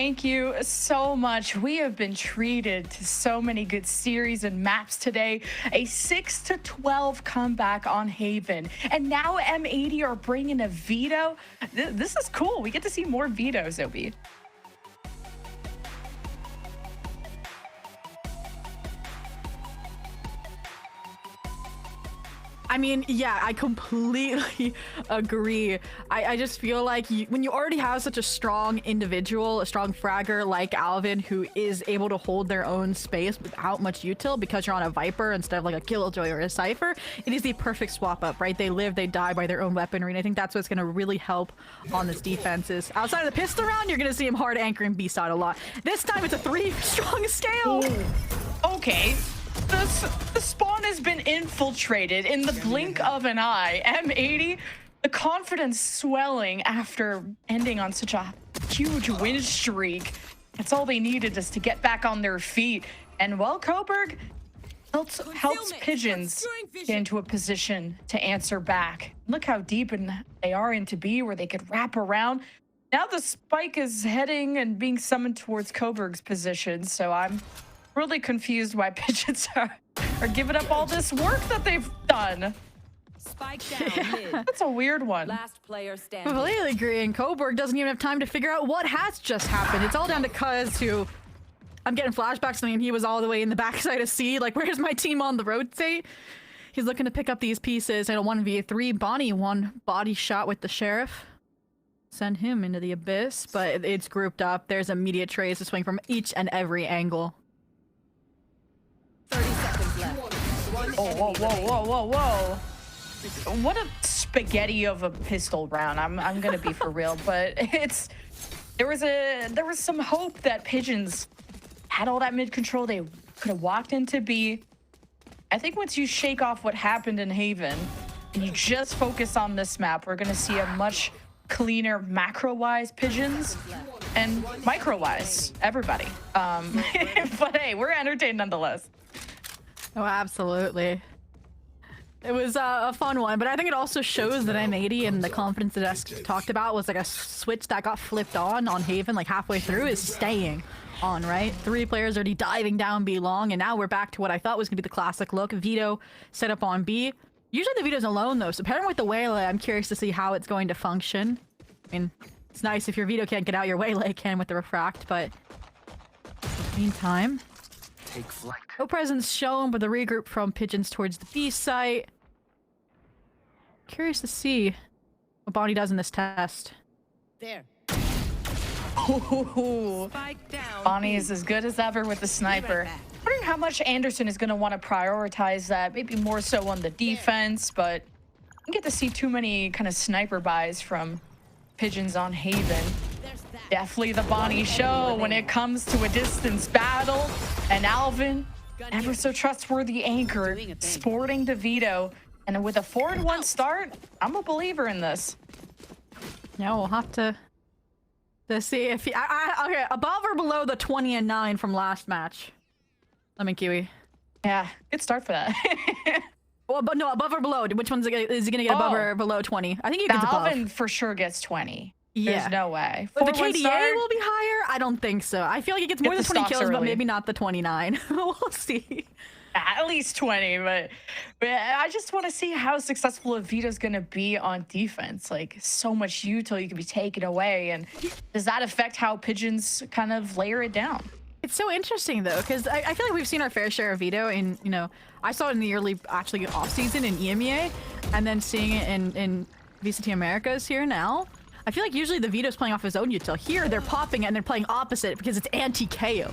Thank you so much. We have been treated to so many good series and maps today. A 6-12 comeback on Haven. And now M80 are bringing a veto. This is cool. We get to see more vetoes, Obi. I mean, yeah, I completely agree. I just feel like when you already have such a strong individual, a strong fragger like Alvin, who is able to hold their own space without much util because you're on a Viper instead of like a Killjoy or a Cypher, it is the perfect swap up, right? They live, they die by their own weaponry, and I think that's what's going to really help on this defenses. Outside of the pistol round, you're going to see him hard anchoring B side a lot. This time it's a 3-strong scale. Ooh. Okay. The spawn has been infiltrated in the blink of an eye. M80, the confidence swelling after ending on such a huge win streak. That's all they needed is to get back on their feet. And well, Coburg helps Pigeons get into a position to answer back. Look how deep they are into B, where they could wrap around. Now the spike is heading and being summoned towards Coburg's position, so I'm really confused why Pigeons are giving up all this work that they've done. Spike down. That's a weird one. Last player standing. Completely agree, and Coburg doesn't even have time to figure out what has just happened. It's all down to Cuz, who I'm getting flashbacks. I mean, he was all the way in the backside of C. Like, where's my team on the rotate? He's looking to pick up these pieces. And a 1v3. Bonnie, one body shot with the sheriff. Send him into the abyss, but it's grouped up. There's immediate trays to swing from each and every angle. 30 seconds left. Oh, whoa, whoa, whoa, whoa, whoa. What a spaghetti of a pistol round. I'm gonna be for real, but there was some hope that Pigeons had all that mid control. They could have walked into B. I think once you shake off what happened in Haven and you just focus on this map, we're gonna see a much cleaner macro-wise Pigeons and micro-wise everybody. But hey, we're entertained nonetheless. Oh, absolutely. It was a fun one, but I think it also shows that M80 and the confidence that I talked about was like a switch that got flipped on Haven like halfway through is staying on, right? 3 players already diving down B long, and now we're back to what I thought was going to be the classic look. Veto set up on B. Usually the Veto's alone though, so pairing with the Waylay, I'm curious to see how it's going to function. I mean, it's nice if your Veto can't get out, your Waylay can with the Refract, but in the meantime... Take flight. No presence shown, but the regroup from Pigeons towards the B site. Curious to see what Bonnie does in this test. There. Ooh. Spike down. Bonnie is as good as ever with the sniper. Wondering how much Anderson is going to want to prioritize that, maybe more so on the defense, but I don't get to see too many kind of sniper buys from Pigeons on Haven. Definitely the Bonnie show when it comes to a distance battle. And Alvin, ever so trustworthy anchor, sporting the veto. And with a 4-1 start, I'm a believer in this. Yeah, we'll have to see if he... okay, above or below the 20-9 from last match? Lemon Kiwi. Yeah, good start for that. Well, but no, above or below? Which one's is he going to get above or below 20? I think he gets above. Alvin for sure gets 20. Yeah. There's no way. But the 4-1 KDA start? will be higher? I don't think so. I feel like he gets more than 20 kills, but maybe not the 29. We'll see. At least 20, but I just want to see how successful a Vito's going to be on defense. Like, so much util you can be taken away, and does that affect how Pigeons kind of layer it down? It's so interesting, though, because I feel like we've seen our fair share of Vito in, you know, I saw it in the early, actually, off-season in EMEA, and then seeing it in VCT Americas here now. I feel like usually the Vito's playing off his own util. Here, they're popping it and they're playing opposite because it's anti-KO.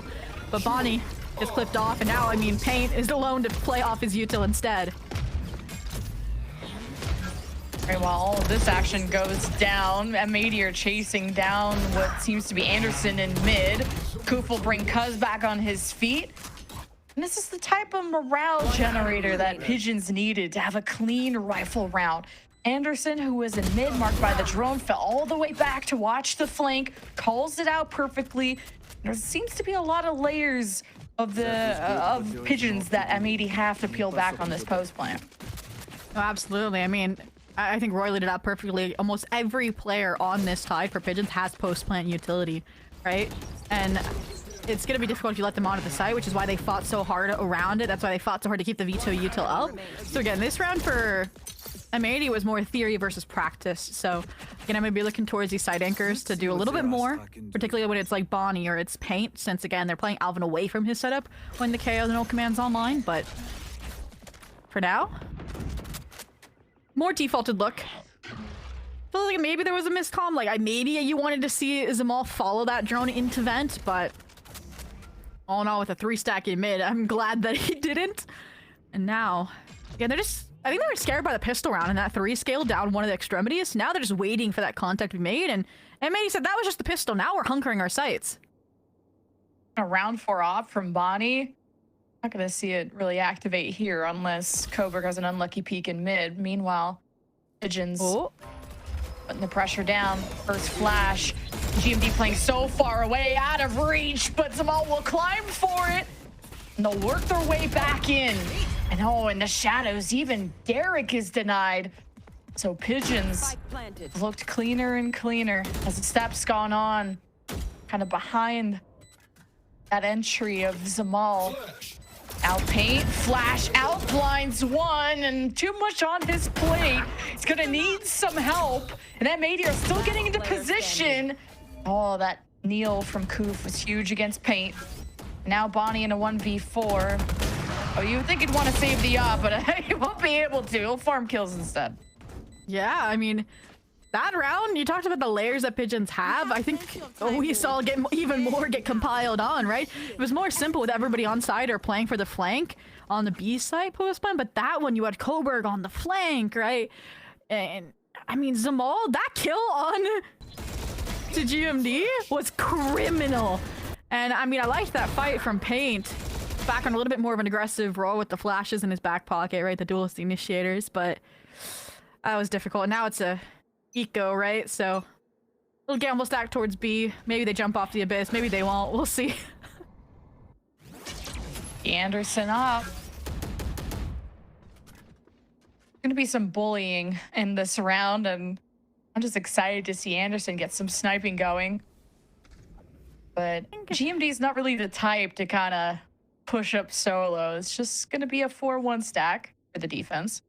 But Bonnie is clipped off, and now, I mean, Paint is alone to play off his util instead. Right, while all of this action goes down, M80 are chasing down what seems to be Anderson in mid. Koof will bring Cuz back on his feet. And this is the type of morale generator that Pigeons needed to have a clean rifle round. Anderson, who was in mid, marked by the drone, fell all the way back to watch the flank, calls it out perfectly. There seems to be a lot of layers of Pigeons that M80 have to peel back on this post plant. Oh, absolutely. I mean, I think Roy laid it out perfectly. Almost every player on this tide for Pigeons has post plant utility, right? And it's going to be difficult if you let them onto the site, which is why they fought so hard around it. That's why they fought so hard to keep the veto util up. So again, this round for M80 was more theory versus practice. So again, I'm going to be looking towards these side anchors to do a little bit more, particularly when it's like Bonnie or it's Paint, since again, they're playing Alvin away from his setup when the KO and no command's online. But for now, more defaulted look. Feel like maybe there was a miscomm. Like maybe you wanted to see Zamal follow that drone into vent, but all in all, with a 3-stack in mid, I'm glad that he didn't. And now, yeah, they're just, I think they were scared by the pistol round and that 3 scale down one of the extremities. Now they're just waiting for that contact to be made. And M80 said that was just the pistol. Now we're hunkering our sights. A round 4 off from Bonnie. Not going to see it really activate here unless Coburg has an unlucky peek in mid. Meanwhile, Pigeons putting the pressure down. First flash. GMD playing so far away, out of reach, but Zamal will climb for it. And they'll work their way back in. And oh, in the shadows, even Derek is denied. So Pigeons looked cleaner and cleaner as the steps gone on. Kind of behind that entry of Zamal. Out Paint, flash, out blinds one, and too much on his plate. He's gonna need some help. And M80 are still getting into position. Oh, that kneel from Koof was huge against Paint. Now Bonnie in a 1v4. Oh, you would think he'd want to save the op, but he won't be able to. He'll farm kills instead. Yeah, I mean, that round, you talked about the layers that Pigeons have. I think we saw even more get compiled on, right? It was more simple with everybody on side or playing for the flank on the B side post-spawn, but that one you had Coburg on the flank, right? And I mean, Zamal, that kill on to GMD was criminal. And I mean, I liked that fight from Paint. Back on a little bit more of an aggressive role with the flashes in his back pocket, right? The duelist initiators, but that was difficult. And now it's a eco, right? So little gamble stack towards B. Maybe they jump off the abyss. Maybe they won't. We'll see. Anderson up. Gonna be some bullying in this round, and I'm just excited to see Anderson get some sniping going. But GMD's not really the type to kind of push up solo. It's just gonna be a 4-1 stack for the defense.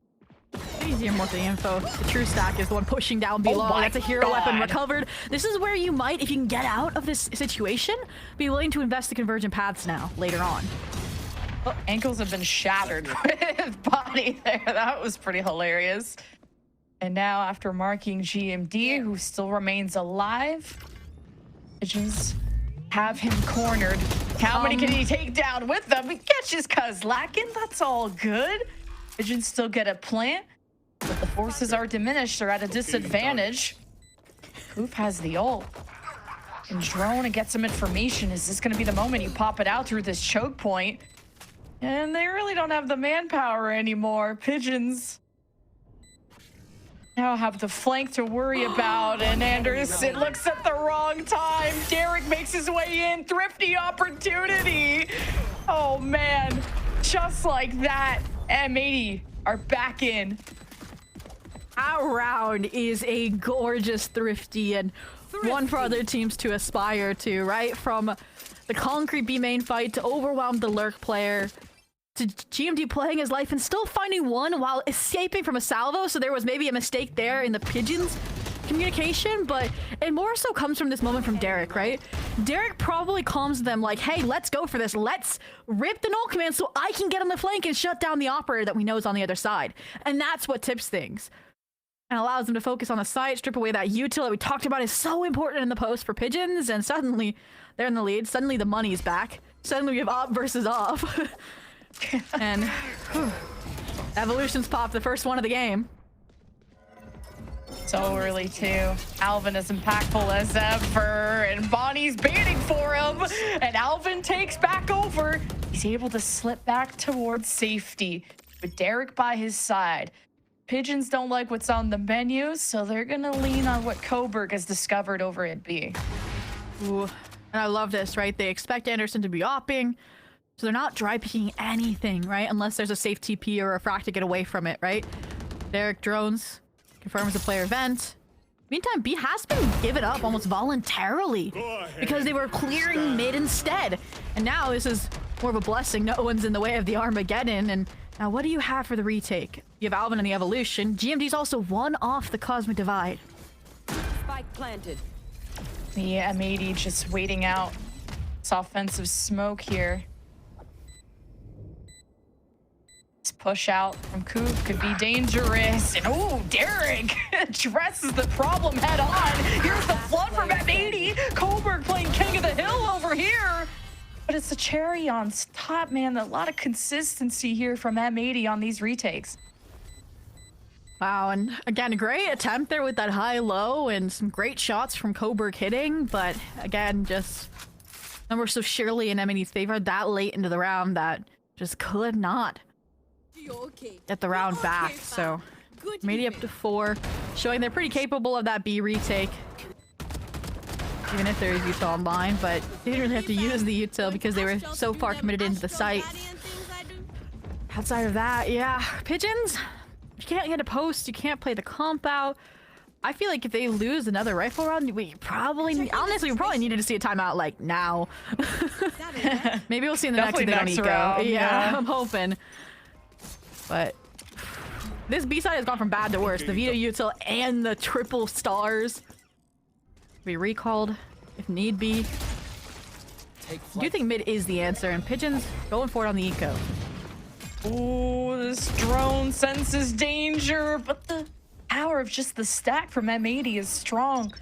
Easier more for the info. The true stack is the one pushing down below. That's a hero weapon recovered. This is where you might, if you can get out of this situation, be willing to invest the convergent paths now, later on. Oh, ankles have been shattered with Bonnie there. That was pretty hilarious. And now after marking GMD, who still remains alive, Pigeons have him cornered. How many can he take down with them? He catches Cuz lacking. That's all good. Pigeons still get a plant, but the forces are diminished. They're at a disadvantage. Koof has the ult. And drone and get some information. Is this going to be the moment you pop it out through this choke point? And they really don't have the manpower anymore. Pigeons now have the flank to worry about, and Anderson looks at the wrong time. Derek makes his way in. Thrifty opportunity. Oh, man. Just like that, M80 are back in. Our round is a gorgeous Thrifty and one for other teams to aspire to, right? From the concrete B main fight to overwhelm the lurk player to GMD playing his life and still finding one while escaping from a salvo. So there was maybe a mistake there in the Pigeons communication, but it more so comes from this moment from Derek, right? Derek probably calms them like, hey, let's go for this. Let's rip the null command so I can get on the flank and shut down the operator that we know is on the other side. And that's what tips things and allows them to focus on the site, strip away that util that we talked about is so important in the post for Pigeons, and suddenly they're in the lead. Suddenly the money's back. Suddenly we have op versus off. And whew, Evolution's popped the first one of the game. So early too. Alvin is impactful as ever, and Bonnie's baiting for him, and Alvin takes back over. He's able to slip back towards safety with Derek by his side. Pigeons don't like what's on the menu, so they're gonna lean on what Coburg has discovered over at B. Ooh, and I love this, right? They expect Anderson to be opping, so they're not dry picking anything, right? Unless there's a safe TP or a frac to get away from it, right? Derek drones, confirms the player event. Meantime, B has been given up almost voluntarily because they were clearing mid instead. And now this is more of a blessing. No one's in the way of the Armageddon. And now what do you have for the retake? You have Alvin and the Evolution. GMD's also one off the Cosmic Divide. Spike planted. The M80 just waiting out this offensive smoke here. This push out from Coop could be dangerous. And oh, Derek addresses the problem head on. Here's the flood from M80. Coburg playing King of the Hill over here. But it's the cherry on top, man. A lot of consistency here from M80 on these retakes. Wow, and again, a great attempt there with that high-low and some great shots from Coburg hitting, but again, just numbers so surely in M80's favor that late into the round that just could not get the round back. So M80 up to 4, showing they're pretty capable of that B retake, even if there is util online, but they didn't really have to use the util because they were so far committed into the site. Outside of that, yeah, Pigeons. You can't get a post, you can't play the comp out. I feel like if they lose another rifle round, we probably, honestly, we probably needed to see a timeout like now. Maybe we'll see in the next if they don't eco. Round, yeah, I'm hoping. But this B side has gone from bad to worse. The Vito util and the triple stars. Be recalled if need be. I do think mid is the answer, and Pigeons going for it on the eco. Ooh, this drone senses danger, but the power of just the stack from M80 is strong.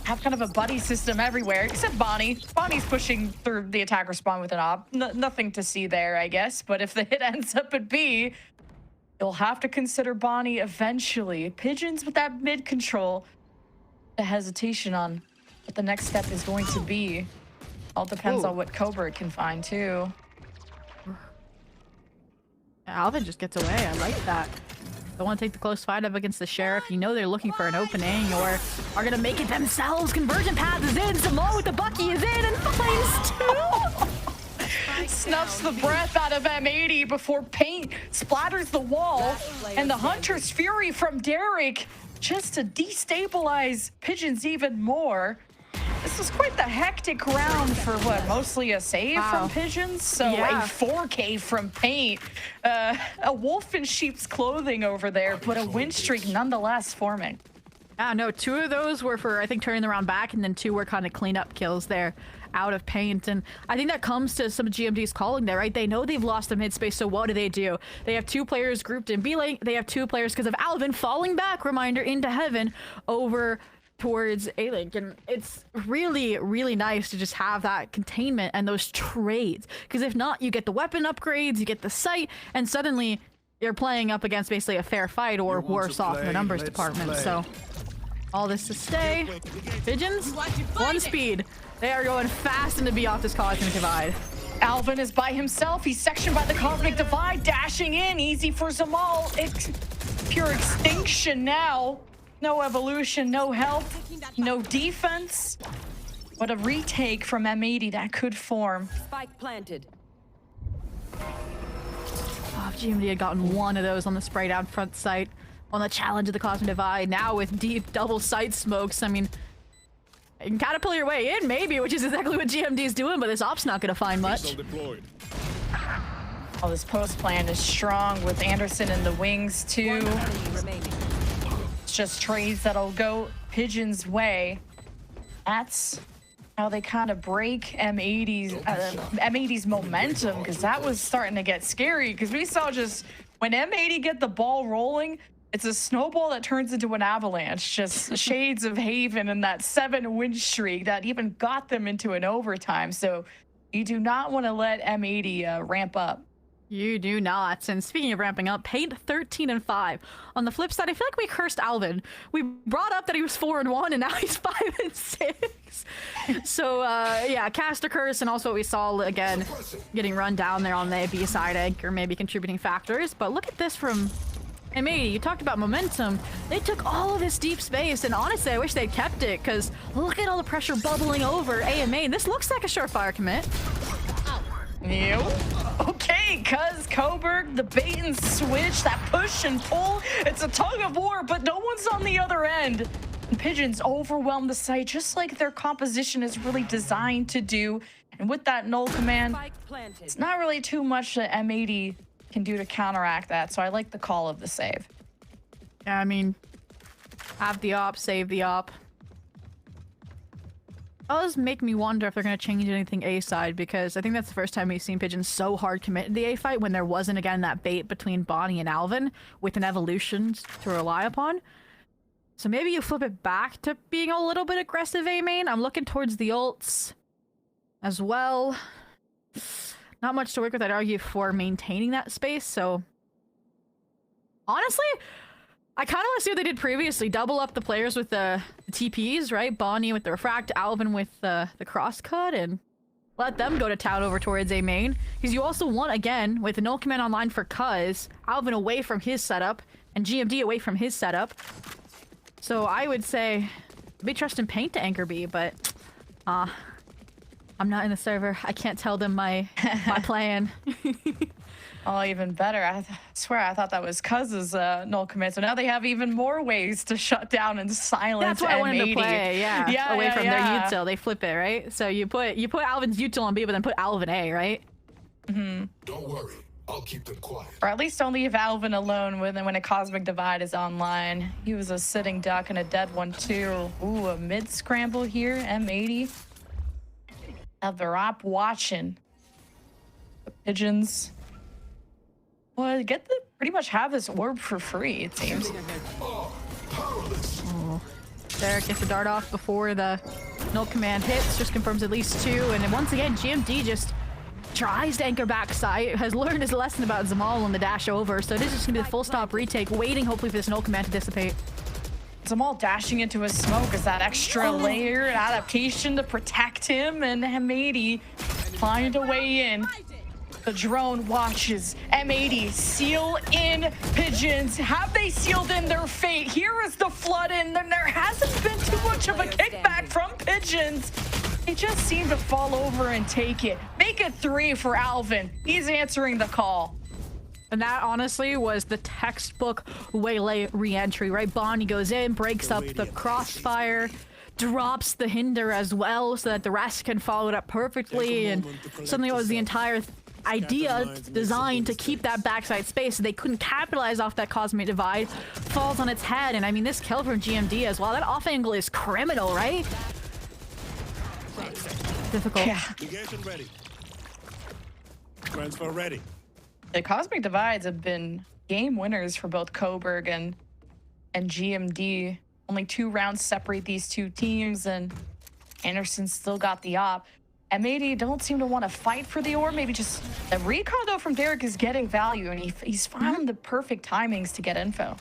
Have kind of a buddy system everywhere, except Bonnie. Bonnie's pushing through the attacker spawn with an op. Nothing to see there, I guess, but if the hit ends up at B, you'll have to consider Bonnie eventually. Pigeons with that mid control. The hesitation on what the next step is going to be. All depends on what Coburg can find, too. Alvin just gets away. I like that. Don't want to take the close fight up against the Sheriff. You know they're looking for an opening or are going to make it themselves. Conversion path is in. Samoa with the Bucky is in and finds 2. Snuffs the breath out of M80 before paint splatters the wall. And the Hunter's Fury from Derek just to destabilize Pigeons even more. This was quite the hectic round for what, mostly a save from Pigeons? So yeah. A 4K from Paint. A wolf in sheep's clothing over there, but a win streak nonetheless forming. No, 2 of those were for, I think, turning the round back, and then 2 were kind of cleanup kills there out of Paint. And I think that comes to some of GMD's calling there, right? They know they've lost the mid space, so what do? They have 2 players grouped in B lane. They have 2 players because of Alvin falling back, reminder, into heaven over towards A-Link, and it's really, really nice to just have that containment and those trades, because if not, you get the weapon upgrades, you get the site, and suddenly you're playing up against basically a fair fight or worse off in the numbers department. So all this to stay. Pigeons, 1 speed. They are going fast into be off this Cosmic Divide. Alvin is by himself. He's sectioned by the Cosmic Divide, dashing in, easy for Zamal. It's pure extinction now. No evolution, no health, no defense. What a retake from M80 that could form. Spike planted. Oh, if GMD had gotten 1 of those on the spray down front sight on the challenge of the Cosmic Divide, now with deep double sight smokes, I mean, you can catapult your way in, maybe, which is exactly what GMD is doing, but this op's not going to find much. Oh, this post plan is strong with Anderson in the wings, too. It's just trades that'll go Pigeon's way. That's how they kind of break M80's momentum, because that was starting to get scary, because we saw just when M80 get the ball rolling, it's a snowball that turns into an avalanche. Just shades of Haven and that 7 win streak that even got them into an overtime. So you do not want to let M80 ramp up. You do not. And speaking of ramping up, Paint 13-5. On the flip side, I feel like we cursed Alvin. We brought up that he was 4-1, and now he's 5-6. So yeah, cast a curse, and also what we saw again getting run down there on the B side, Anchor maybe contributing factors. But look at this from M80. You talked about momentum. They took all of this deep space, and honestly, I wish they'd kept it, because look at all the pressure bubbling over A and main. This looks like a surefire commit. New. Okay, cuz Coburg, the bait and switch, that push and pull, it's a tug of war, but no one's on the other end. And Pigeons overwhelm the site just like their composition is really designed to do. And with that null command, Spike planted. it's not really too much that M80 can do to counteract that. So I like the call of the save. Yeah, I mean, have the op, save the op. It does make me wonder if they're going to change anything A side, because I think that's the first time we've seen Pigeons so hard commit to the A fight when there wasn't, again, that bait between Bonnie and Alvin with an evolution to rely upon. So maybe you flip it back to being a little bit aggressive A main. I'm looking towards the ults as well. Not much to work with, I'd argue, for maintaining that space, so... Honestly, I kind of want to see what they did previously. Double up the players with the TPs, right? Bonnie with the refract, Alvin with the crosscut, and let them go to town over towards A main. Because you also want, again, with the null command online for Cuz, Alvin away from his setup, and GMD away from his setup. So I would say, be trust and paint to anchor B, but I'm not in the server. I can't tell them my plan. Oh, even better. I swear I thought that was Cuz's null command. So now they have even more ways to shut down and silence That's what I M80. wanted to play, yeah. Away from their util. They flip it, right? So you put Alvin's util on B, but then put Alvin A, right? Mm-hmm. Don't worry. I'll keep them quiet. Or at least don't leave Alvin alone when a Cosmic Divide is online. He was a sitting duck and a dead one too. Ooh, a mid scramble here, M80. Have the Rop watching. The Pigeons. Well, pretty much have this orb for free, it seems. Oh. Derek gets the dart off before the null command hits, just confirms at least 2, and then once again, GMD just tries to anchor backside, has learned his lesson about Zamal on the dash over, so this is just gonna be the full stop retake, waiting hopefully for this null command to dissipate. Zamal dashing into his smoke is that extra layer adaptation to protect him, and M80 find a way in. The drone watches M80 seal in Pigeons. Have they sealed in their fate? Here is the flood in. There hasn't been too much of a kickback from Pigeons. They just seem to fall over and take it. Make it 3 for Alvin. He's answering the call. And that honestly was the textbook Waylay re-entry, right? Bonnie goes in, breaks up the crossfire, drops the hinder as well so that the rest can follow it up perfectly, and suddenly it was the entire idea designed to keep that backside space so they couldn't capitalize off that Cosmic Divide falls on its head. And I mean, this kill from GMD as well, that off angle is criminal, right? Difficult. Yeah. Relegation ready. Transfer ready. The Cosmic Divides have been game winners for both Coburg and GMD. Only 2 rounds separate these two teams, and Anderson still got the op. M80 don't seem to want to fight for the orb. Maybe just the recon though from Derek is getting value, and he's found the perfect timings to get info.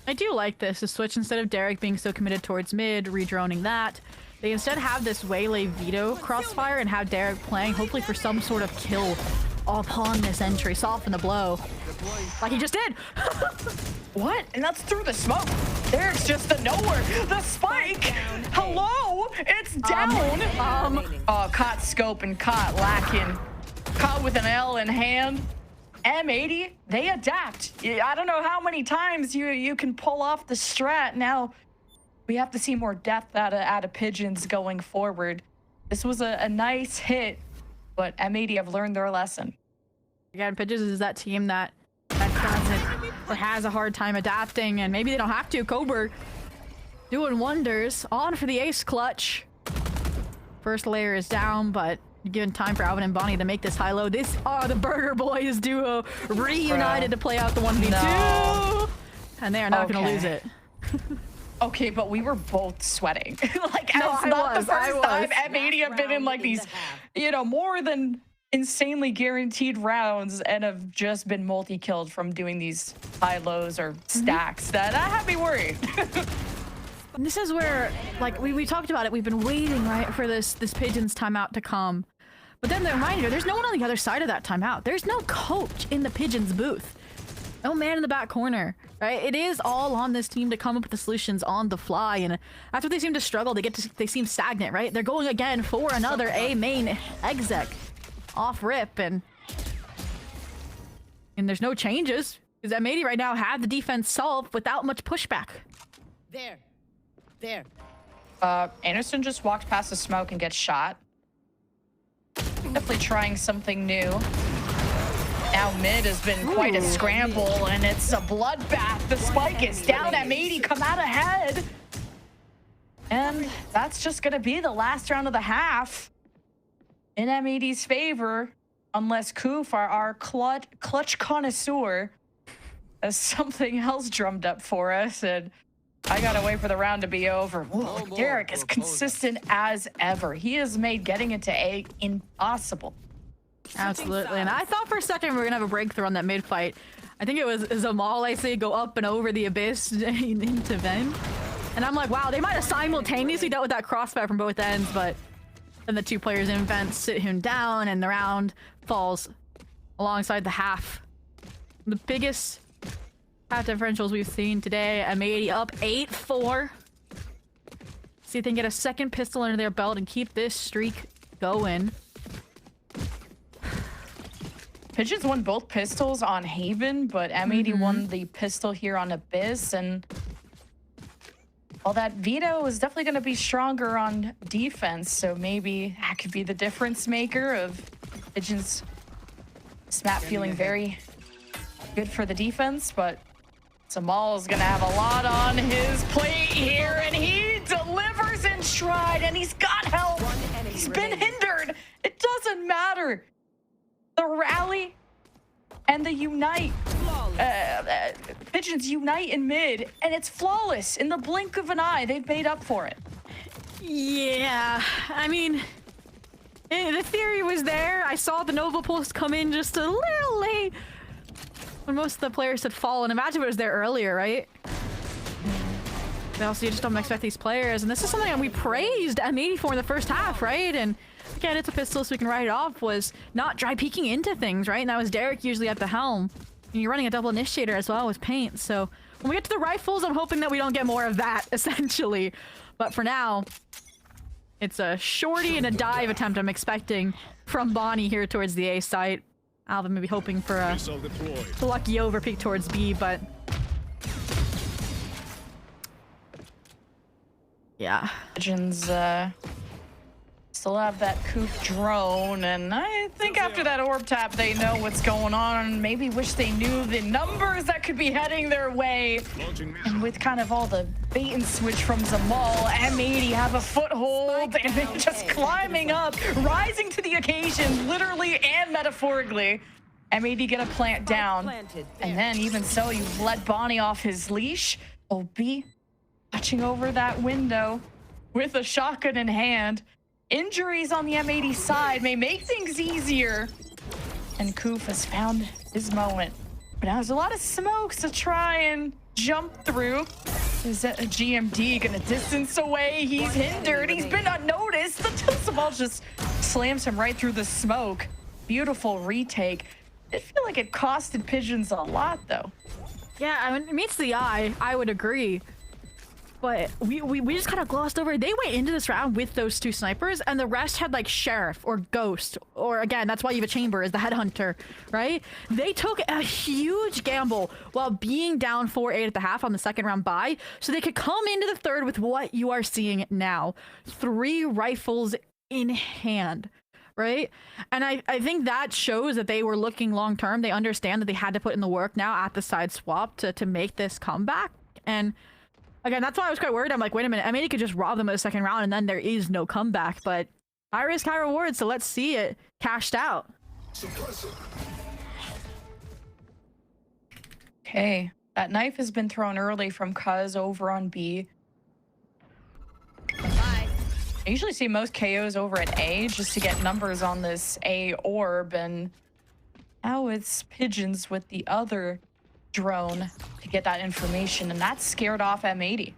I do like this, the switch. Instead of Derek being so committed towards mid, redroning that, they instead have this Waylay veto crossfire and have Derek playing hopefully for some sort of kill upon this entry, soften the blow. Like he just did! What? And that's through the smoke. Derek's just the nowhere. The spike! Hello? It's down! Caught scope and caught lacking. Caught with an L in hand. M80, they adapt. I don't know how many times you can pull off the strat. Now, we have to see more depth out of Pigeons going forward. This was a nice hit, but M80 have learned their lesson. Again, Pigeons is that team that doesn't or has a hard time adapting, and maybe they don't have to. Coburg doing wonders. On for the ace clutch. First layer is down, but given time for Alvin and Bonnie to make this high-low. This are the Burger Boys duo reunited to play out the 1v2. No. And they are not going to lose it. Okay, but we were both sweating. Like, No, it's I not was, the first I time was. M80 have been in like these, more than insanely guaranteed rounds and have just been multi-killed from doing these high-lows or stacks. That had me worried. And this is where, like, we talked about it. We've been waiting, right, for this Pigeons timeout to come. But then the reminder, there's no one on the other side of that timeout. There's no coach in the Pigeons booth. No man in the back corner, right? It is all on this team to come up with the solutions on the fly. And after they seem to struggle, they seem stagnant, right? They're going again for another A main exec off rip, and there's no changes because M80 right now have the defense solved without much pushback. There. There. Anderson just walked past the smoke and gets shot. Definitely trying something new. Now mid has been quite a scramble, and it's a bloodbath. The spike is down. M80 come out ahead. And that's just going to be the last round of the half in M80's favor, unless Koof, our clutch connoisseur, has something else drummed up for us. And I gotta wait for the round to be over. Whoa, Derek is consistent as ever. He has made getting into A impossible. Absolutely. And I thought for a second we were gonna have a breakthrough on that mid fight. I think it was Zamal, I say, go up and over the abyss into Ven. And I'm like, wow, they might have simultaneously dealt with that crossfire from both ends, but then the two players in vent sit him down and the round falls alongside the half. The biggest half differentials we've seen today. M80 up 8-4. See if they can get a second pistol under their belt and keep this streak going. Pigeons won both pistols on Haven, but M80 won the pistol here on Abyss, and well, that Vito is definitely going to be stronger on defense, so maybe that could be the difference maker of Pigeons. Smap feeling very good for the defense, but Zamal is going to have a lot on his plate here, and he delivers in stride, and he's got help. He's been hindered. It doesn't matter. The rally and the unite. Pigeons unite in mid, and it's flawless. In the blink of an eye, they've made up for it. Yeah, I mean, the theory was there. I saw the Nova Pulse come in just a little late when most of the players had fallen. Imagine if it was there earlier, right? But also, you just don't expect these players, and this is something that we praised M80 for in the first half, right? And again, it's a pistol, so we can write it off, was not dry peeking into things, right? And that was Derek usually at the helm. And you're running a double initiator as well with paint, so when we get to the rifles, I'm hoping that we don't get more of that, essentially. But for now, it's a shorty and a dive attempt I'm expecting from Bonnie here towards the A site. Alvin may be hoping for a lucky overpeak towards B, but yeah. Pigeons still have that Coop drone, and I think after that orb tap, they know what's going on. Maybe wish they knew the numbers that could be heading their way. And with kind of all the bait and switch from Zamal, M80 have a foothold, and they're just climbing up, rising to the occasion, literally and metaphorically. M80 get a plant down, and then even so, you've let Bonnie off his leash. OB watching over that window with a shotgun in hand. Injuries on the M80 side may make things easier. And Koof has found his moment. But now there's a lot of smokes to try and jump through. Is a GMD gonna distance away? He's hindered. He's been unnoticed. The Zamal just slams him right through the smoke. Beautiful retake. I feel like it costed Pigeons a lot, though. Yeah, I mean, it meets the eye. I would agree. But we just kind of glossed over. They went into this round with those two snipers, and the rest had like Sheriff or Ghost, or again, that's why you have a Chamber as the Headhunter, right? They took a huge gamble while being down 4-8 at the half on the second round bye, so they could come into the third with what you are seeing now. 3 rifles in hand, right? And I think that shows that they were looking long term. They understand that they had to put in the work now at the side swap to make this comeback. And again, that's why I was quite worried. I'm like, wait a minute, M80 could just rob them of the second round and then there is no comeback. But high risk, high reward, so let's see it cashed out. Okay, that knife has been thrown early from Cuz over on B. Bye. I usually see most KOs over at A just to get numbers on this A orb, and now it's Pigeons with the other drone to get that information, and that scared off M80.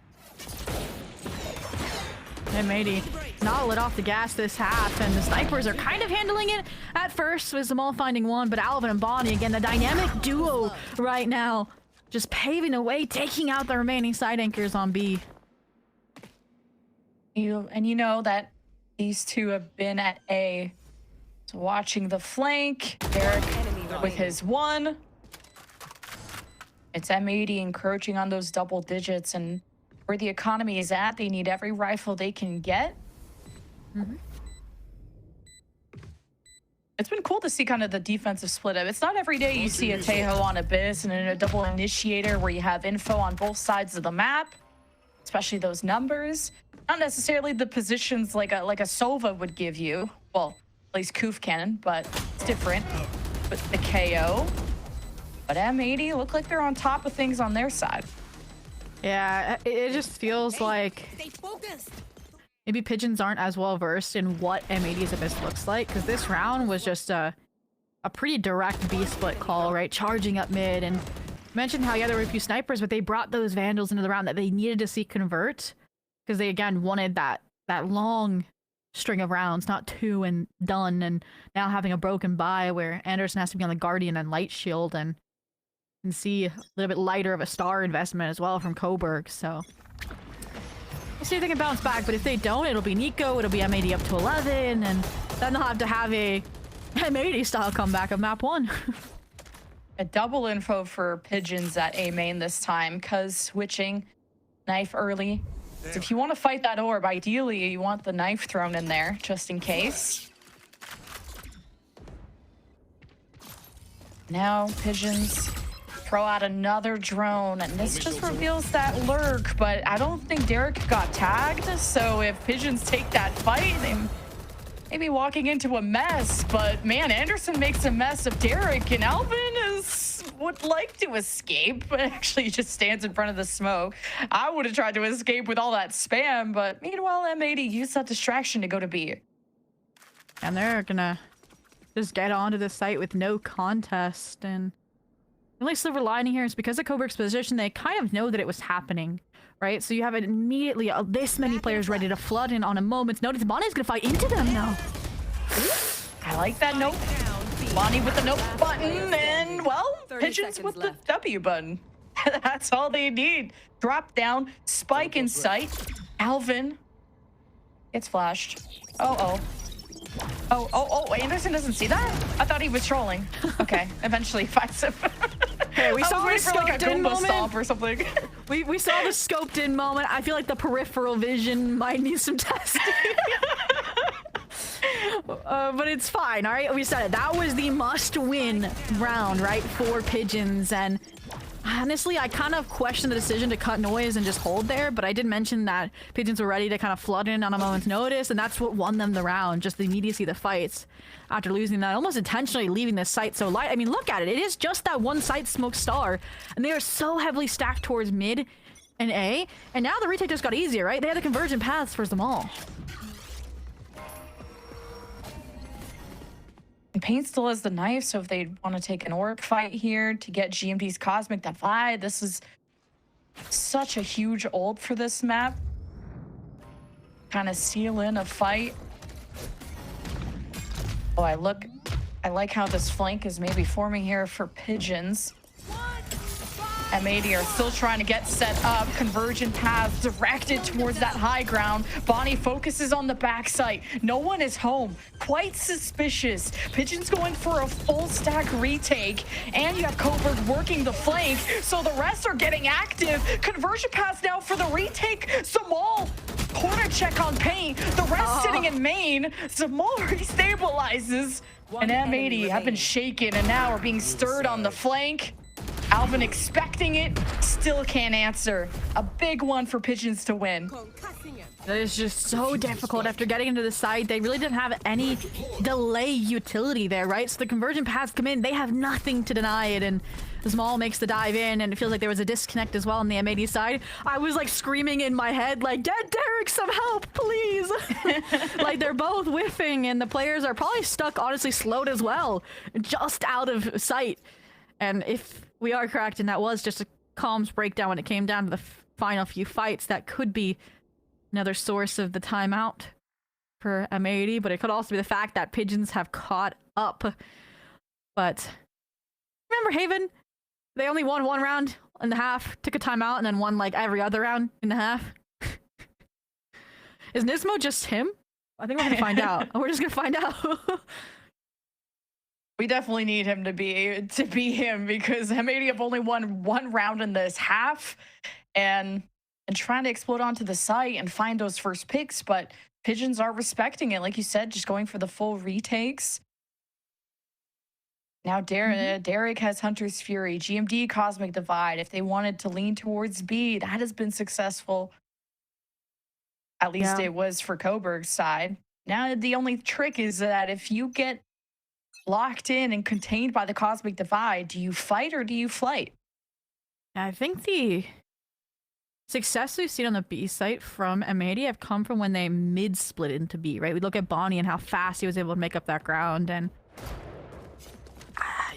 M80 not let off the gas this half, and the snipers are kind of handling it at first with Zamal finding one, but Alvin and Bonnie, again, the dynamic duo right now, just paving the way, taking out the remaining side anchors on B. You know that these two have been at A, so watching the flank. Derek with his one. It's M80 encroaching on those double digits, and where the economy is at. They need every rifle they can get. It's been cool to see kind of the defensive split up. It's not every day you see a Tejo on Abyss and a double initiator where you have info on both sides of the map, especially those numbers. Not necessarily the positions like a Sova would give you. Well, at least Koof Cannon, but it's different with the KO. But M80 look like they're on top of things on their side. Yeah, it just feels like maybe Pigeons aren't as well versed in what M80's Abyss looks like, because this round was just a pretty direct B split call, right? Charging up mid, and mentioned how yeah, there were a few snipers, but they brought those Vandals into the round that they needed to see convert, because they again wanted that long string of rounds, not 2 and done, and now having a broken buy where Anderson has to be on the Guardian and Light Shield, and see a little bit lighter of a star investment as well from Coburg, so we'll see if they can bounce back. But if they don't, it'll be Nico, it'll be M80 up to 11, and then they'll have to have a M80 style comeback of map 1. A double info for Pigeons at A main this time, because switching knife early. So if you want to fight that orb, ideally you want the knife thrown in there just in case. Now Pigeons throw out another drone, and this just reveals that lurk, but I don't think Derek got tagged, so if Pigeons take that fight, they may be walking into a mess. But man, Anderson makes a mess of Derek, and Alvin would like to escape, but actually just stands in front of the smoke. I would have tried to escape with all that spam, but meanwhile M80 used that distraction to go to B. And they're gonna just get onto the site with no contest, and the only silver lining here is because of Coburg's position, they kind of know that it was happening, right? So you have immediately this many players ready to flood in on a moment's notice. Bonnie's gonna fight into them now. I like that nope. Bonnie with the nope button, and well, Pigeons with the W button. That's all they need. Drop down, spike in sight. Alvin gets flashed. Oh, Anderson doesn't see that? I thought he was trolling. Okay, eventually he finds him. Hey, we saw the like a scoped in Goomba moment. stomp or something. We saw the scoped in moment. I feel like the peripheral vision might need some testing. But it's fine, all right? We said it. That was the must-win round, right, for Pigeons, and honestly, I kind of questioned the decision to cut noise and just hold there, but I did mention that Pigeons were ready to kind of flood in on a moment's notice, and that's what won them the round, just the immediacy of the fights after losing that, almost intentionally leaving this site so light. I mean, look at it. It is just that one site smoke star, and they are so heavily stacked towards mid and A, and now the retake just got easier, right? They had the convergent paths for them all. And Pain still has the knife, so if they want to take an orc fight here to get GMP's Cosmic Divide, this is such a huge ult for this map. Kind of seal in a fight. Oh, I like how this flank is maybe forming here for Pigeons. M80 are still trying to get set up. Convergent paths directed towards that high ground. Bonnie focuses on the backside. No one is home. Quite suspicious. Pigeons going for a full stack retake. And you have Coburg working the flank. So the rest are getting active. Conversion paths now for the retake. Zamal, corner check on Paint. The rest sitting in main. Zamal restabilizes. And M80 have been shaken and now are being stirred on the flank. Alvin expecting it, still can't answer. A big one for Pigeons to win. That is just so difficult after getting into the side. They really didn't have any delay utility there, right? So the convergent paths come in, they have nothing to deny it, and Small makes the dive in, and it feels like there was a disconnect as well on the M80 side. I was like screaming in my head, like, get Derek some help, please! Like, they're both whiffing, and the players are probably stuck, honestly, slowed as well, just out of sight. And if we are correct, and that was just a comms breakdown when it came down to the final few fights, that could be another source of the timeout for M80, but it could also be the fact that Pigeons have caught up. But remember Haven? They only won one round and a half, took a timeout, and then won like every other round in the half. Is Nismo just him? I think we're gonna find out. We're just gonna find out. We definitely need him to be him, because M80 have only won one round in this half, and and trying to explode onto the site and find those first picks, but Pigeons are respecting it. Like you said, just going for the full retakes. Now Derek has Hunter's Fury, GMD Cosmic Divide. If they wanted to lean towards B, that has been successful. At least it was for Coburg's side. Now the only trick is that if you get locked in and contained by the Cosmic Divide, do you fight or do you flight? I think the success we've seen on the B site from M80 have come from when they mid-split into B, right? We look at Bonnie and how fast he was able to make up that ground, and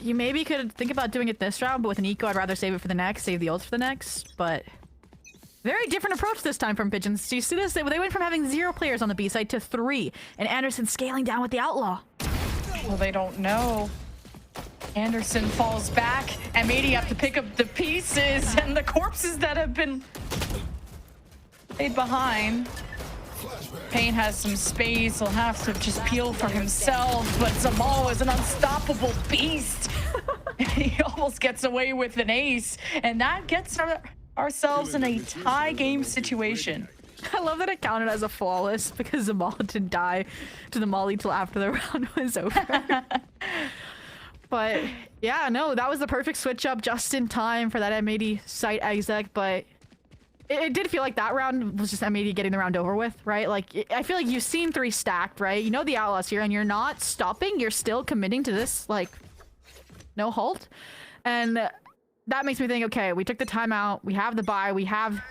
you maybe could think about doing it this round, but with an eco, I'd rather save it for the next, save the ults for the next, but very different approach this time from Pigeons. Do you see this? They went from having 0 players on the B site to 3, and Anderson scaling down with the Outlaw. Well, they don't know. Anderson falls back. M80 have to pick up the pieces and the corpses that have been laid behind. Payne has some space. He'll have to just peel for himself, but Zamal is an unstoppable beast. He almost gets away with an ace, and that gets ourselves in a tie game situation. I love that it counted as a flawless because Zamal didn't die to the molly till after the round was over. But yeah, no, that was the perfect switch up just in time for that M80 site exec, but it did feel like that round was just M80 getting the round over with, right? Like, I feel like you've seen 3 stacked, right? You know the Outlaws here, and you're not stopping. You're still committing to this, like, no halt. And that makes me think, okay, we took the timeout. We have the buy. We have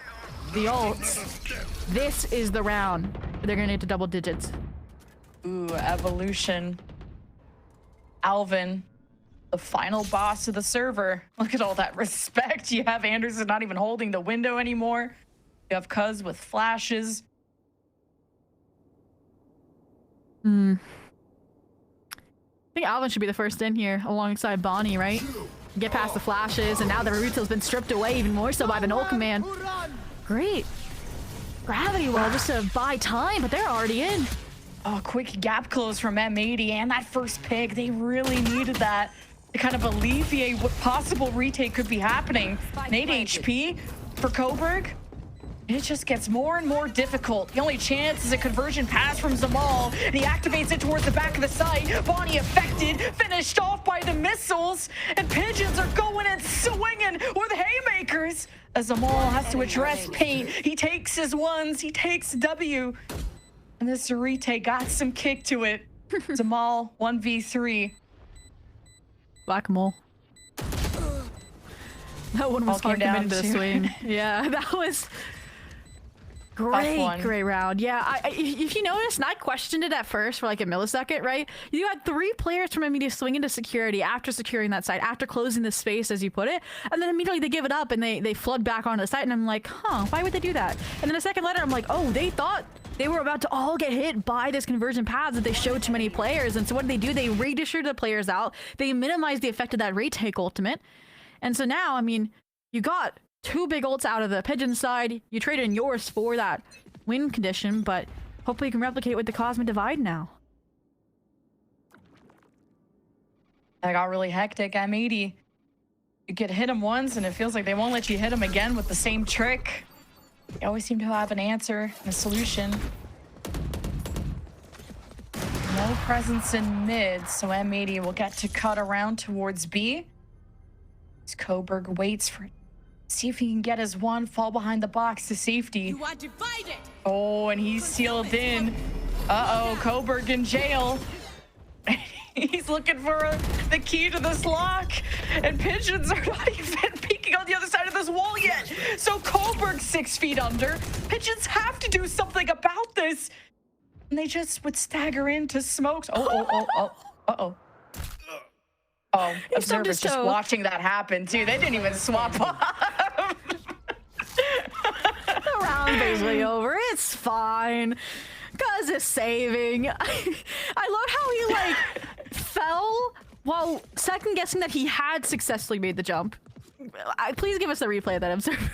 the ults. This is the round. They're going to get to double digits. Ooh, Evolution. Alvin, the final boss of the server. Look at all that respect. You have Anderson not even holding the window anymore. You have Cuz with flashes. I think Alvin should be the first in here alongside Bonnie, right? Get past the flashes, and now the retail's been stripped away even more so by the null command. Great. Gravity well just to buy time, but they're already in. Oh, quick gap close from M80 and that first pick. They really needed that to kind of alleviate what possible retake could be happening. 8 HP for Coburg. It just gets more and more difficult. The only chance is a conversion pass from Zamal, and he activates it towards the back of the site. Bonnie affected, finished off by the missiles, and Pigeons are going and swinging with haymakers. As Zamal has to address Payne, he takes his ones, he takes W, and this retake got some kick to it. Zamal 1v3. Whack-a-mole. That one was hard committed to the swing. Yeah, that was great round. Yeah, if you noticed, and I questioned it at first for like a millisecond, right? You had 3 players from immediate swing into security after securing that site, after closing the space, as you put it, and then immediately they give it up and they flood back onto the site, and I'm like, huh, why would they do that? And then a second later, I'm like, oh, they thought they were about to all get hit by this conversion paths that they showed too many players, and so what did? They redistributed the players out. They minimized the effect of that retake ultimate, and so now, I mean, you got 2 big ults out of the Pigeon side. You traded in yours for that win condition, but hopefully you can replicate with the Cosmic Divide now. That got really hectic. M80. You get hit him once, and it feels like they won't let you hit him again with the same trick. They always seem to have an answer, a solution. No presence in mid, so M80 will get to cut around towards B. As Coburg waits for it. See if he can get his one, fall behind the box to safety. You are divided. Oh, and he's sealed in. Uh-oh, Coburg in jail. He's looking for the key to this lock, and Pigeons are not even peeking on the other side of this wall yet. So Coburg's 6 feet under. Pigeons have to do something about this. And they just would stagger into smokes. Uh-oh. Oh, observers just watching that happen, too. They didn't even swap up. The round's basically over. It's fine. Cuz is saving. I love how he, like, fell while second guessing that he had successfully made the jump. Please give us a replay of that observer.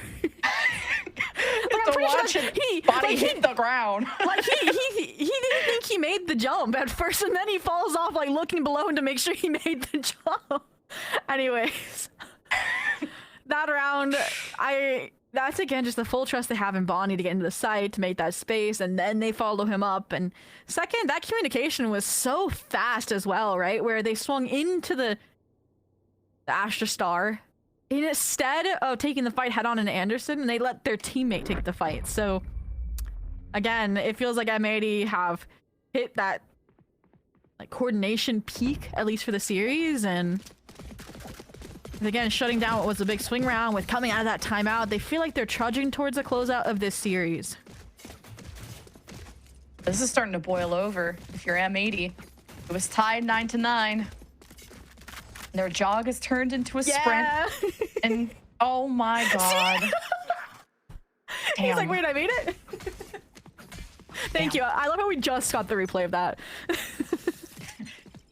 Body hit the ground. Like he didn't think he made the jump at first, and then he falls off, like looking below him to make sure he made the jump. Anyways, that round, that's again just the full trust they have in Bonnie to get into the site, to make that space, and then they follow him up. And second, that communication was so fast as well, right? Where they swung into the Astra Star, and instead of taking the fight head on into Anderson, they let their teammate take the fight. So again, it feels like M80 have hit that like coordination peak, at least for the series, and again, shutting down what was a big swing round with coming out of that timeout. They feel like they're trudging towards the closeout of this series. This is starting to boil over. If you're M80, it was tied 9-9. Their jog has turned into a sprint, and oh my god. He's like, wait, I made it? Thank you. I love how we just got the replay of that.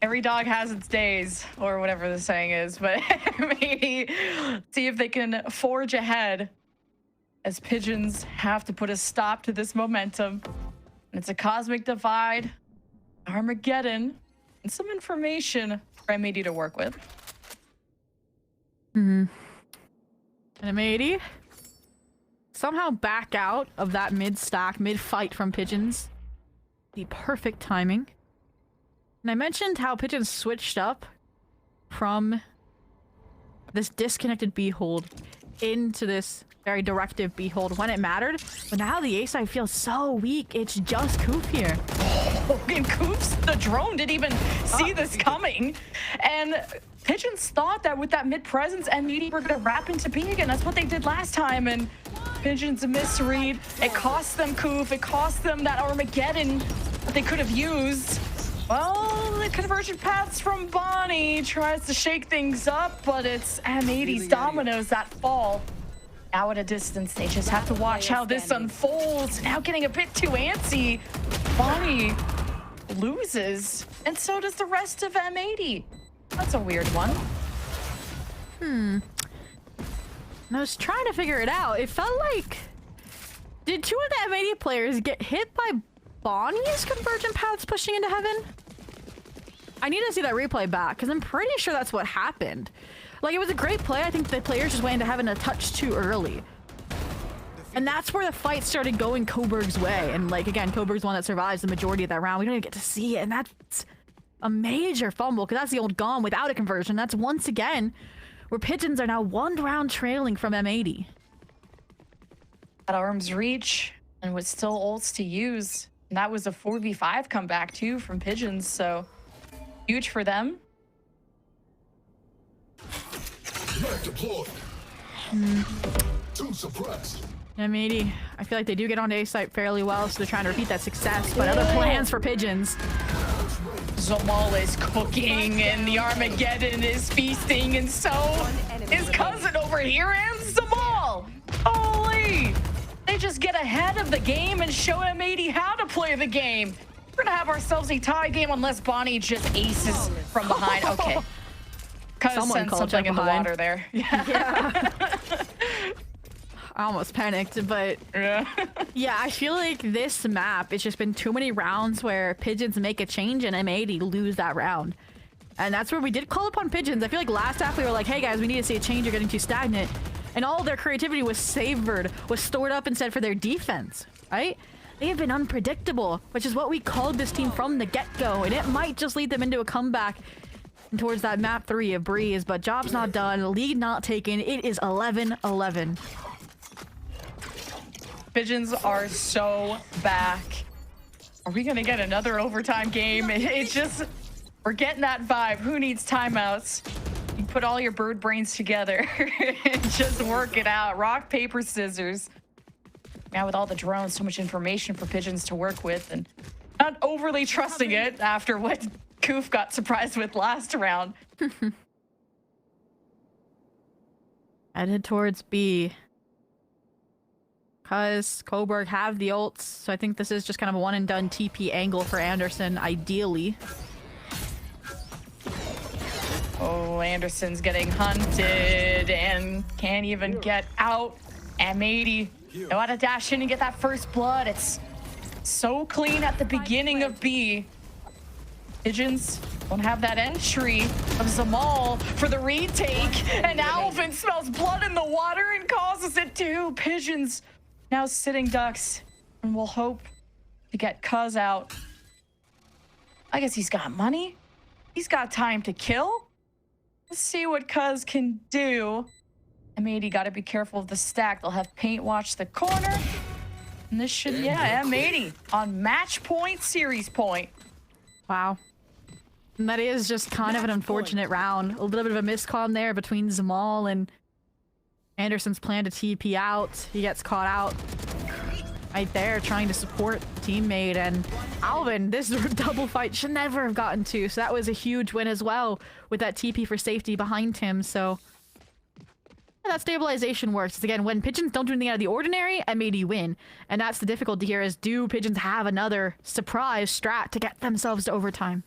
Every dog has its days, or whatever the saying is, but maybe see if they can forge ahead as Pigeons have to put a stop to this momentum. And it's a cosmic divide, Armageddon, and some information for M80 to work with. And M80 somehow back out of that mid-stack, mid-fight from Pigeons. The perfect timing. And I mentioned how Pigeons switched up from this disconnected B hold into this very directive B hold when it mattered. But now the A side feels so weak. It's just Koof here. Oh, and Koof's the drone didn't even see this coming. And Pigeons thought that with that mid-presence, M80 were going to wrap into B again. That's what they did last time. And Pigeons misread. It cost them Koof. It cost them that Armageddon that they could have used. Well, the conversion paths from Bonnie tries to shake things up, but it's M80's dominoes that fall. Now at a distance, they just have to watch how this unfolds. Now getting a bit too antsy. Bonnie loses, and so does the rest of M80. That's a weird one. And I was trying to figure it out. It felt like... Did two of the M80 players get hit by Bonnie's convergent paths pushing into heaven? I need to see that replay back, because I'm pretty sure that's what happened. Like, it was a great play. I think the players just went into heaven a touch too early. And that's where the fight started going Coburg's way. And, like, again, Coburg's the one that survives the majority of that round. We don't even get to see it. And that's a major fumble, because that's the old Gone without a conversion. That's once again where Pigeons are now one round trailing from M80. At arm's reach, and with still ults to use. And that was a 4v5 comeback, too, from Pigeons. So, huge for them. Mag deployed. Two suppressed. M80, I feel like they do get onto A site fairly well, so they're trying to repeat that success. But other plans for Pigeons. Zamal is cooking, and the Armageddon is feasting, and so is Cousin over here, and Zamal. Holy! They just get ahead of the game and show M80 how to play the game. We're gonna have ourselves a tie game unless Bonnie just aces from behind. Okay. Cuz sent something in the water there. Yeah. I almost panicked, but yeah, I feel like this map, it's just been too many rounds where Pigeons make a change and M80 lose that round. And that's where we did call upon Pigeons. I feel like last half we were like, hey guys, we need to see a change, you're getting too stagnant. And all their creativity was savored, was stored up instead for their defense, right? They have been unpredictable, which is what we called this team from the get-go. And it might just lead them into a comeback towards that map 3 of Breeze, but job's not done, lead not taken. It is 11-11. Pigeons are so back. Are we gonna get another overtime game? It's just, we're getting that vibe. Who needs timeouts? You put all your bird brains together and just work it out. Rock, paper, scissors. Now with all the drones, so much information for Pigeons to work with, and not overly trusting it after what Koof got surprised with last round. Headed towards B. Because Coburg have the ults, so I think this is just kind of a one and done TP angle for Anderson, ideally. Oh, Anderson's getting hunted and can't even get out. M80 know how to dash in and get that first blood. It's so clean at the beginning of B. Pigeons Don't have that entry of Zamal for the retake, and Alvin smells blood in the water and causes it too. Pigeons now sitting ducks, and we'll hope to get Cuz out. I guess he's got money. He's got time to kill. Let's see what Cuz can do. M80 got to be careful of the stack. They'll have Paint watch the corner. And this should, yeah, M80 on match point, series point. Wow. And that is just kind of an unfortunate round. A little bit of a miscom there between Zamal and Anderson's plan to TP out. He gets caught out right there trying to support the teammate. And Alvin, this double fight should never have gotten to. So that was a huge win as well with that TP for safety behind him. So yeah, that stabilization works. Again, when Pigeons don't do anything out of the ordinary, M80 win. And that's the difficulty here is, do Pigeons have another surprise strat to get themselves to overtime?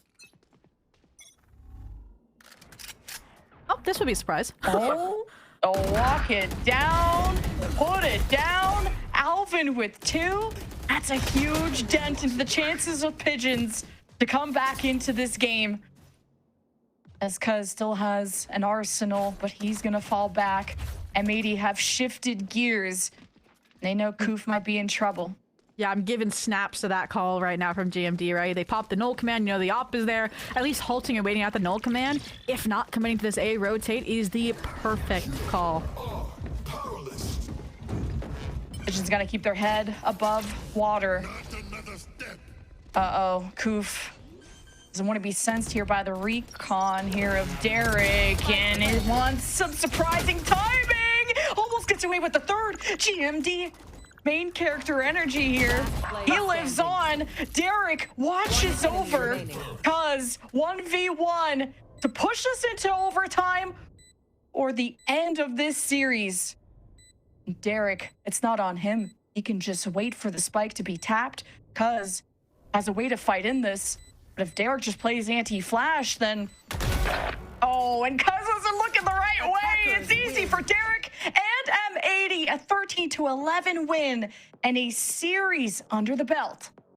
Oh, this would be a surprise. Oh, walk it down, put it down. Alvin with 2. That's a huge dent into the chances of Pigeons to come back into this game. As Cuz still has an arsenal, but he's gonna fall back. M80 have shifted gears. They know Koof might be in trouble. Yeah, I'm giving snaps to that call right now from GMD, right? They pop the null command, you know, the op is there. At least halting and waiting at the null command. If not, committing to this A rotate is the perfect call. Pigeons gotta keep their head above water. Uh-oh, Koof doesn't want to be sensed here by the recon here of Derek, and it wants some surprising timing. Almost gets away with the third. GMD main character energy here. He lives on. Derek watches over, cuz 1v1 to push us into overtime or the end of this series. Derek, it's not on him. He can just wait for the spike to be tapped, cuz has a way to fight in this. But if Derek just plays anti-flash, then... Oh, and Cuz isn't looking the right way. It's easy for Derek and M80, a 13-11 win and a series under the belt.